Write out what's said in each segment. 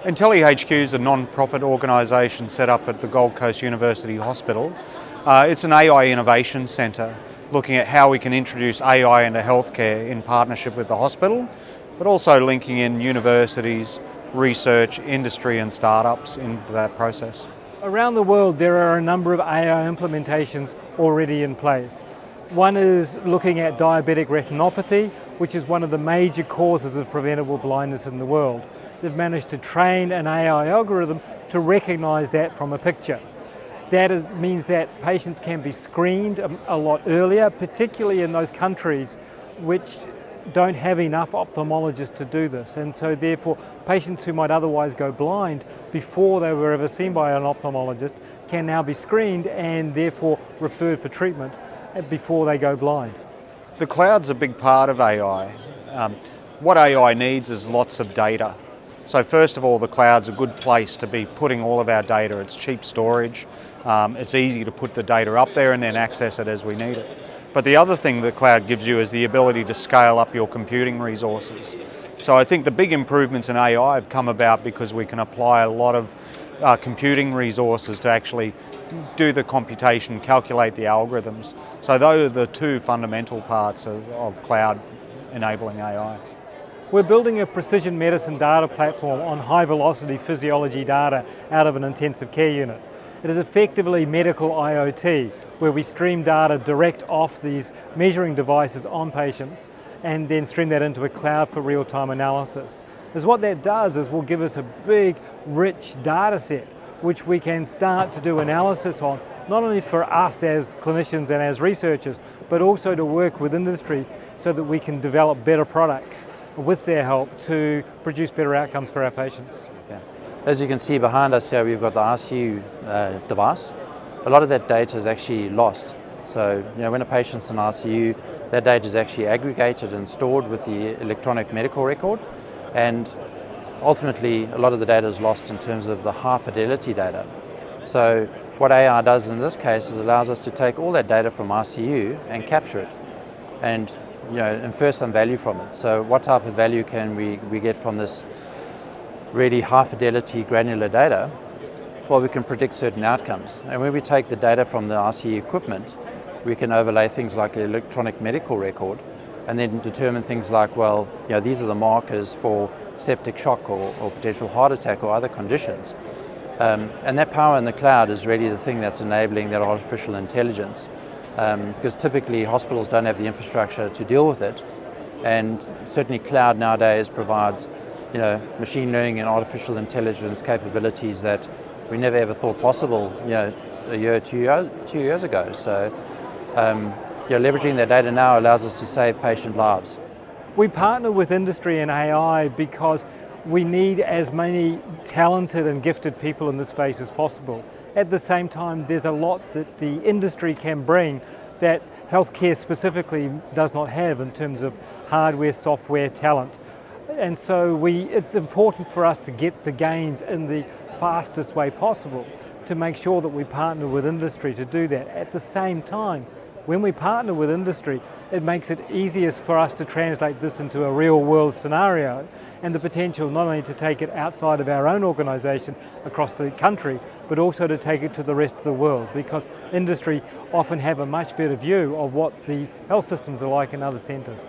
IntelliHQ is a non-profit organisation set up at the Gold Coast University Hospital. It's an AI innovation centre looking at how we can introduce AI into healthcare in partnership with the hospital, but also linking in universities, research, industry and startups into that process. Around the world there are a number of AI implementations already in place. One is looking at diabetic retinopathy, which is one of the major causes of preventable blindness in the world. They've managed to train an AI algorithm to recognise that from a picture. That means that patients can be screened a lot earlier, particularly in those countries which don't have enough ophthalmologists to do this. And so therefore, patients who might otherwise go blind before they were ever seen by an ophthalmologist can now be screened and therefore referred for treatment before they go blind. The cloud's a big part of AI. What AI needs is lots of data. So first of all, the cloud's a good place to be putting all of our data. It's cheap storage. It's easy to put the data up there and then access it as we need it. But the other thing the cloud gives you is the ability to scale up your computing resources. So I think the big improvements in AI have come about because we can apply a lot of computing resources to actually do the computation, calculate the algorithms. So those are the two fundamental parts of cloud enabling AI. We're building a precision medicine data platform on high velocity physiology data out of an intensive care unit. It is effectively medical IoT, where we stream data direct off these measuring devices on patients and then stream that into a cloud for real-time analysis. Because what that does is will give us a big, rich data set which we can start to do analysis on, not only for us as clinicians and as researchers, but also to work with industry so that we can develop better products with their help to produce better outcomes for our patients. Yeah. As you can see behind us here, we've got the ICU device. A lot of that data is actually lost. So, when a patient's in ICU, that data is actually aggregated and stored with the electronic medical record, and ultimately a lot of the data is lost in terms of the high fidelity data. So what AI does in this case is allows us to take all that data from ICU and capture it and infer some value from it. So what type of value can we get from this really high fidelity granular data? Well, we can predict certain outcomes. And when we take the data from the ICU equipment, we can overlay things like the electronic medical record and then determine things like, well, these are the markers for septic shock or potential heart attack or other conditions. And that power in the cloud is really the thing that's enabling that artificial intelligence. Because typically hospitals don't have the infrastructure to deal with it, and certainly cloud nowadays provides machine learning and artificial intelligence capabilities that we never ever thought possible a year or 2 years ago. So leveraging that data now allows us to save patient lives. We partner with industry and AI because we need as many talented and gifted people in this space as possible. At the same time, there's a lot that the industry can bring that healthcare specifically does not have in terms of hardware, software, talent. And so it's important for us to get the gains in the fastest way possible to make sure that we partner with industry to do that. At the same time, when we partner with industry, it makes it easiest for us to translate this into a real world scenario and the potential not only to take it outside of our own organisation across the country, but also to take it to the rest of the world, because industry often have a much better view of what the health systems are like in other centres.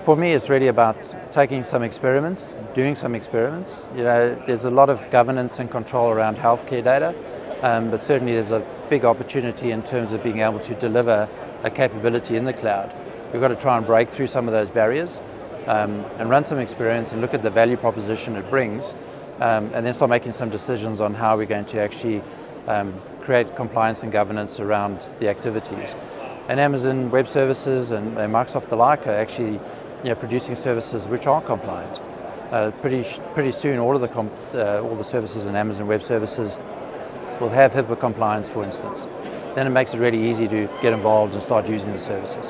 For me, it's really about taking some experiments, doing some experiments. There's a lot of governance and control around healthcare data, but certainly there's a big opportunity in terms of being able to deliver a capability in the cloud. We've got to try and break through some of those barriers and run some experiments and look at the value proposition it brings, and then start making some decisions on how we're going to actually create compliance and governance around the activities. And Amazon Web Services and Microsoft alike are actually producing services which are compliant. Pretty soon, all the services in Amazon Web Services will have HIPAA compliance, for instance. Then it makes it really easy to get involved and start using the services.